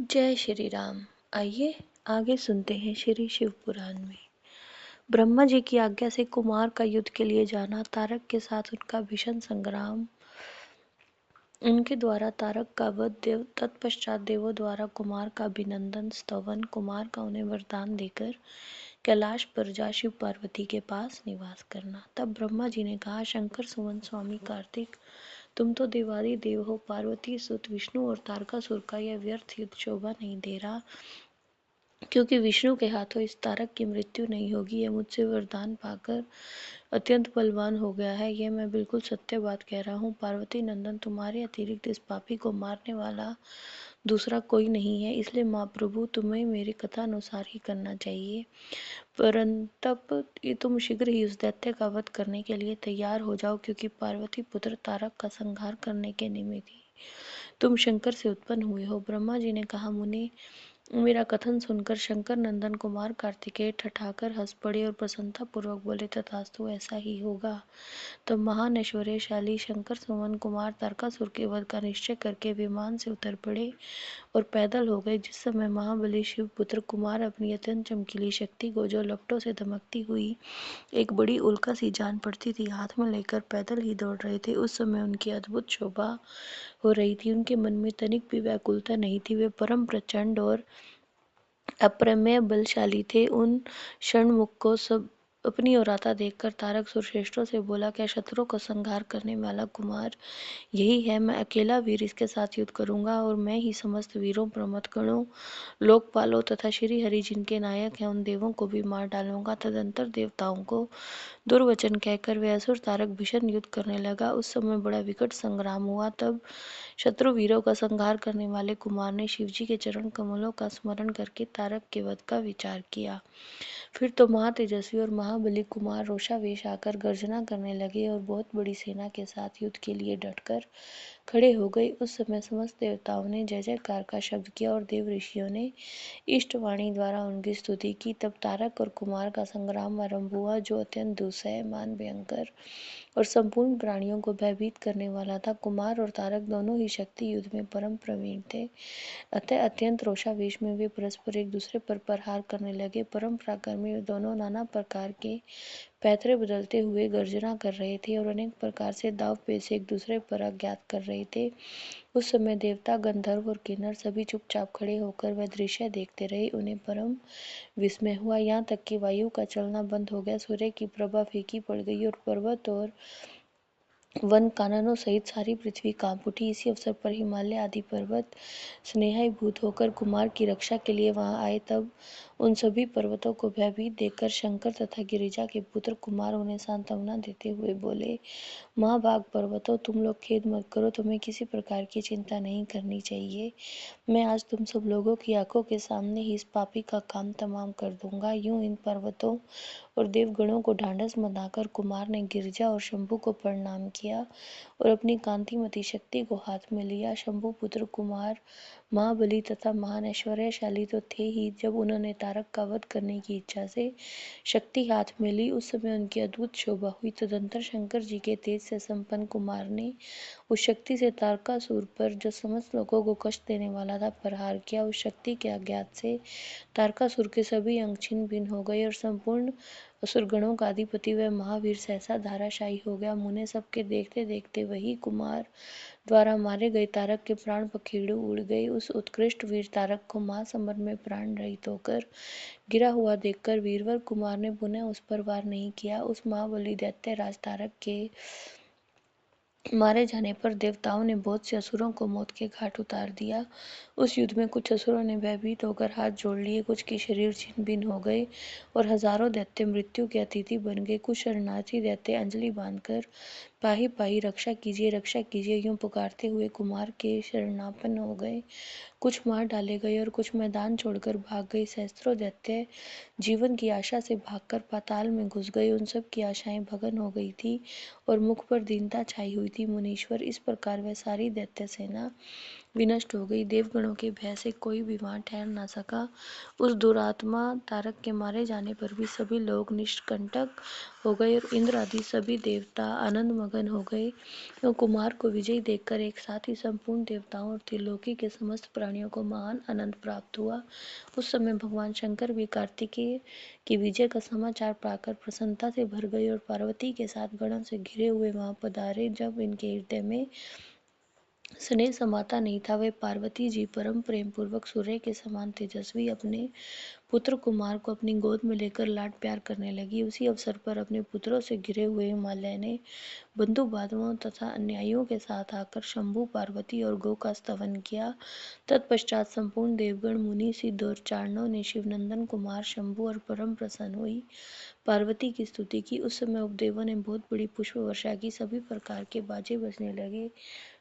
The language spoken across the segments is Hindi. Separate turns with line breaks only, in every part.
जय श्री राम। आइए आगे सुनते हैं श्री शिव पुराण में। ब्रह्मा जी की आज्ञा से कुमार का युद्ध के लिए जाना, तारक के साथ उनका भीषण संग्राम, उनके द्वारा तारक का वध, तत्पश्चात देवों द्वारा कुमार का अभिनंदन स्तवन, कुमार का उन्हें वरदान देकर कैलाश पर जा शिव पार्वती के पास निवास करना। तब ब्रह्मा जी ने कहा, शंकर सुमन स्वामी कार्तिक, तुम तो देवादि देव हो। पार्वती सुत विष्णु और तारकासुर का यह व्यर्थ युद्ध शोभा नहीं दे रहा, क्योंकि विष्णु के हाथों इस तारक की मृत्यु नहीं होगी। यह मुझसे वरदान पाकर अत्यंत बलवान हो गया है। यह मैं बिल्कुल सत्य बात कह रहा हूँ। पार्वती नंदन, तुम्हारे अतिरिक्त इस पापी को मारने वाला दूसरा कोई नहीं है, इसलिए महाप्रभु तुम्हें मेरी कथा अनुसार ही करना चाहिए। परंतप तुम शीघ्र ही उस दैत्य का वध करने के लिए तैयार हो जाओ, क्योंकि पार्वती पुत्र तारक का संहार करने के निमित्त ही तुम शंकर से उत्पन्न हुए हो। ब्रह्मा जी ने कहा, मुनि, मेरा कथन सुनकर शंकर नंदन कुमार कार्तिकेय ठठाकर हंस पड़े और प्रसन्नता पूर्वक बोले, तथास्तु, ऐसा ही होगा। तब महान ऐश्वर्यशाली शंकर सुमन कुमार तारकासुर के वध का निश्चय करके विमान से उतर पड़े और पैदल हो गए। जिस समय महाबली शिव पुत्र कुमार अपनी अत्यंत चमकीली शक्ति को, जो लपटों से दमकती हुई एक बड़ी उल्का सी जान पड़ती थी, हाथ में लेकर पैदल ही दौड़ रहे थे, उस समय उनकी अद्भुत शोभा हो रही थी। उनके मन में तनिक भी व्याकुलता नहीं थी। वे परम प्रचंड और अप्रमेय बलशाली थे। उन षण्मुख को सब अपनी ओर आता देखकर तारक सुरश्रेष्ठों से बोला, क्या शत्रुओं को संहार करने वाला कुमार यही है? मैं अकेला वीर इसके साथ युद्ध करूंगा और मैं ही समस्त वीरों, प्रमथगणों, लोकपालों तथा श्री हरि जिनके नायक हैं उन देवों को भी मार डालूंगा। तदंतर देवताओं को दुर्वचन कहकर वह असुर तारक भीषण युद्ध करने लगा। उस समय बड़ा विकट संग्राम हुआ। तब शत्रु वीरों का संहार करने वाले कुमार ने शिवजी के चरण कमलों का स्मरण करके तारक के वध का विचार किया। फिर तो महातेजस्वी और महाबली कुमार रोषावेश आकर गर्जना करने लगे और बहुत बड़ी सेना के साथ युद्ध के लिए डटकर खड़े हो गए। उस समय समस्त देवताओं ने जय जयकार का शब्द किया और देव ऋषियों ने इष्टवाणी द्वारा उनकी स्तुति की। तब तारक और कुमार का संग्राम आरंभ हुआ, जो अत्यंत दुस्सह, मान भयंकर और संपूर्ण प्राणियों को भयभीत करने वाला था। कुमार और तारक दोनों ही शक्ति युद्ध में परम प्रवीण थे, अतः अत्यंत रोषावेश में वे परस्पर एक दूसरे पर प्रहार करने लगे। परम पराक्रमी वे दोनों नाना प्रकार के पैतरे बदलते हुए गर्जना कर रहे थे और अनेक प्रकार से दाव पेच से एक दूसरे पर आघात कर रहे थे। उस समय देवता, गंधर्व और किन्नर सभी चुपचाप खड़े होकर वह दृश्य देखते रहे। उन्हें परम विस्मय हुआ, यहाँ तक कि वायु का चलना बंद हो गया, सूर्य की प्रभा फीकी पड़ गई और पर्वत और वन काननों सहित सारी पृथ्वी कांप उठी। इसी अवसर पर हिमालय आदि पर्वत स्नेहाभूत होकर कुमार की रक्षा के लिए वहां आए। तब उन सभी पर्वतों को भयभीत देखकर शंकर तथा गिरिजा के पुत्र कुमार उन्हें सांत्वना देते हुए बोले, महाभाग पर्वतों, तुम लोग खेद मत करो, तुम्हें किसी प्रकार की चिंता नहीं करनी चाहिए। मैं आज तुम सब लोगों की आंखों के सामने ही इस पापी का काम तमाम कर दूंगा। यूं इन पर्वतों और देवगणों को ढांढस बंधाकर कुमार ने गिरिजा और शंभु को प्रणाम किया और अपनी कांतिमती शक्ति को हाथ में लिया। शंभु पुत्र कुमार महाबली तथा महान ऐश्वर्यशाली तो थे ही। जब उन्होंने तारक का वध करने की इच्छा से शक्ति हाथ में ली, उस समय उनकी अद्भुत शोभा हुई। तदंतर शंकर जी के तेज से संपन्न कुमार ने उस शक्ति से तारकासुर पर, जो समस्त लोगों को कष्ट देने वाला था, प्रहार किया। उस शक्ति के आघात से तारकासुर के सभी अंग छिन्न भिन्न हो गए और संपूर्ण असुरगणों का अधिपति वह महावीर सहसा धाराशायी हो गया। मुने सबके देखते देखते वही कुमार द्वारा मारे गए तारक के प्राण पखेरु उड़ गए। उस उत्कृष्ट वीर तारक को महासमर में प्राण रहित होकर गिरा हुआ देखकर वीरवर कुमार ने पुनः उस पर वार नहीं किया। उस महाबली दैत्य राज तारक के मारे जाने पर देवताओं ने बहुत से असुरों को मौत के घाट उतार दिया। उस युद्ध में कुछ असुरों ने भयभीत होकर हाथ जोड़ लिए, कुछ के शरीर छिन्न भिन्न हो गए और हजारों दैत्य मृत्यु के अतिथि बन गए। कुछ शरणार्थी दैत्य अंजलि बांधकर पाही पाही रक्षा कीजिए यूं पुकारते हुए कुमार के शरणापन्न हो गए। कुछ मार डाले गए और कुछ मैदान छोड़कर भाग गए। सहस्त्रों दैत्य जीवन की आशा से भागकर पाताल में घुस गए। उन सब की आशाएं भगन हो गई थी और मुख पर दीनता छाई हुई थी। मुनीश्वर, इस प्रकार वह सारी दैत्य सेना विनष्ट हो गई। देवगणों के भय से कोई भी वहां ठहर न सका। उस दुरात्मा तारक के मारे जाने पर भी सभी लोग निष्कंटक हो गए और इंद्र आदि सभी देवता आनंद मगन हो गए। और कुमार को विजयी देखकर एक साथ ही संपूर्ण देवताओं और त्रिलोकी के समस्त प्राणियों को महान आनंद प्राप्त हुआ। उस समय भगवान शंकर भी कार्तिकेय की विजय का समाचार पाकर प्रसन्नता से भर गए और पार्वती के साथ गणों से घिरे हुए वहां पधारे। जब इनके हृदय में स्नेह समाता नहीं था, वे पार्वती जी परम प्रेम पूर्वक सूर्य के समान तेजस्वी अपने पुत्र कुमार को अपनी गोद में लेकर लाड प्यार करने लगी। उसी अवसर पर अपने पुत्रों से घिरे हुए हिमालय ने बंधु बांधवों तथा अन्यायियों के साथ आकर शंभु, पार्वती और गो का स्तवन किया। तत्पश्चात संपूर्ण देवगण, मुनि, सिद्ध और चारणों ने शिवनंदन कुमार शंभु और परम प्रसन्न हुई पार्वती की स्तुति की। उस समय उपदेवों ने बहुत बड़ी पुष्प वर्षा की। सभी प्रकार के बाजे बजने लगे।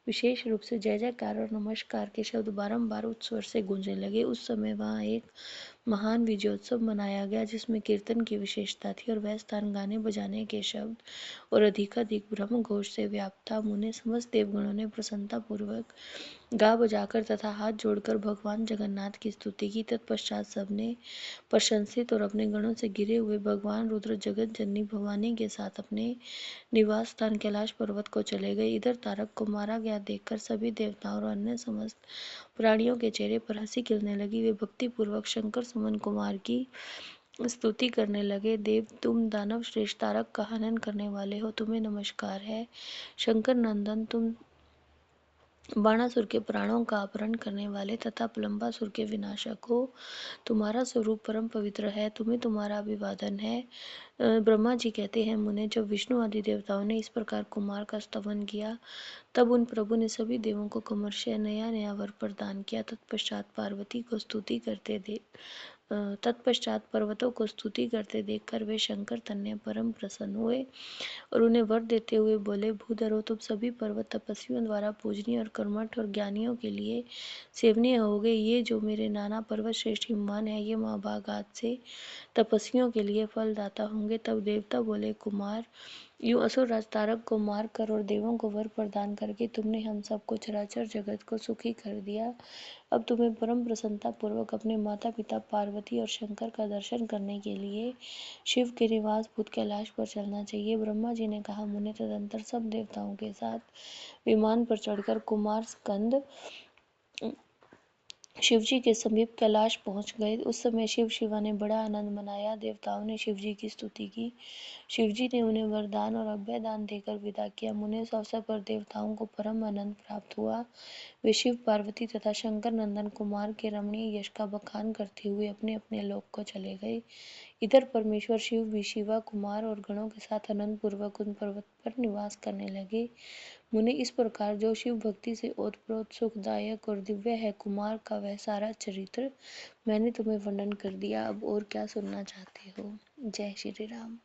विशेष रूप से जय जयकार और नमस्कार के शब्द बारंबार उच्च स्वर से गूंजने लगे। उस समय वहां एक महान विजयोत्सव मनाया गया, जिसमें कीर्तन की विशेषता थी और वह स्थान गाने बजाने के शब्द और अधिकाधिक ब्रह्म घोष से व्याप्त था। मुने समस्त देवगणों ने प्रसन्नता पूर्वक गा बजाकर तथा हाथ जोड़कर भगवान जगन्नाथ की स्तुति की। तत्पश्चात सबने प्रशंसित और अपने गणों से घिरे हुए भगवान रुद्र, जगत जननी भवानी के साथ अपने निवास स्थान कैलाश पर्वत को चले गए। इधर तारक को मारा गया देखकर सभी देवताओं और अन्य समस्त प्राणियों के चेहरे पर हंसी खिलने लगी। वे भक्ति पूर्वक शंकर सुमन कुमार की स्तुति करने लगे। देव, तुम दानव श्रेष्ठ तारक का हनन करने वाले हो, तुम्हें नमस्कार है। शंकर नंदन, तुम बाणासुर के प्राणों का अपहरण करने वाले तथा प्लम्बासुर के विनाशक हो। तुम्हारा स्वरूप परम पवित्र है, तुम्हें तुम्हारा अभिवादन है। ब्रह्मा जी कहते हैं, मुने, जब विष्णु आदि देवताओं ने इस प्रकार कुमार का स्तवन किया, तब उन प्रभु ने सभी देवों को क्रमशः नया नया वर प्रदान किया। तत्पश्चात पर्वतों को स्तुति करते देखकर वे शंकर तन्य परम प्रसन्न हुए और उन्हें वर देते हुए बोले, भूधरो, तुम सभी पर्वत तपस्वियों द्वारा पूजनीय और कर्मठ और ज्ञानियों के लिए सेवनीय हो गए। ये जो मेरे नाना पर्वत श्रेष्ठ हिमवान है, ये महाभाग आज से तपस्वियों के लिए फलदाता होंगे। तब देवता बोले, कुमार, यूं असुर राज तारक को मार कर और देवों को वर प्रदान करके तुमने हम सबको चराचर जगत को सुखी कर दिया। अब तुम्हें परम प्रसन्नता पूर्वक अपने माता पिता पार्वती और शंकर का दर्शन करने के लिए शिव के निवास भूत कैलाश पर चलना चाहिए। ब्रह्मा जी ने कहा, मुने, तदंतर सब देवताओं के साथ विमान पर चढ़कर कुमार स्कंद शिवजी के समीप कैलाश पहुंच गए। उस समय शिव शिवा ने बड़ा आनंद मनाया। देवताओं ने शिवजी की स्तुति की। शिवजी ने उन्हें वरदान और अभयदान देकर विदा किया। मुने, इस अवसर पर देवताओं को परम आनंद प्राप्त हुआ। वे शिव, पार्वती तथा शंकर नंदन कुमार के रमणीय यश का बखान करते हुए अपने अपने लोक को चले गए। इधर परमेश्वर शिव भी शिवा, कुमार और गणों के साथ आनंद पूर्वक उन पर्वत पर निवास करने लगे। मुने, इस प्रकार जो शिव भक्ति से ओतप्रोत, सुखदायक और दिव्य है, कुमार का वह सारा चरित्र मैंने तुम्हें वर्णन कर दिया। अब और क्या सुनना चाहते हो? जय श्री राम।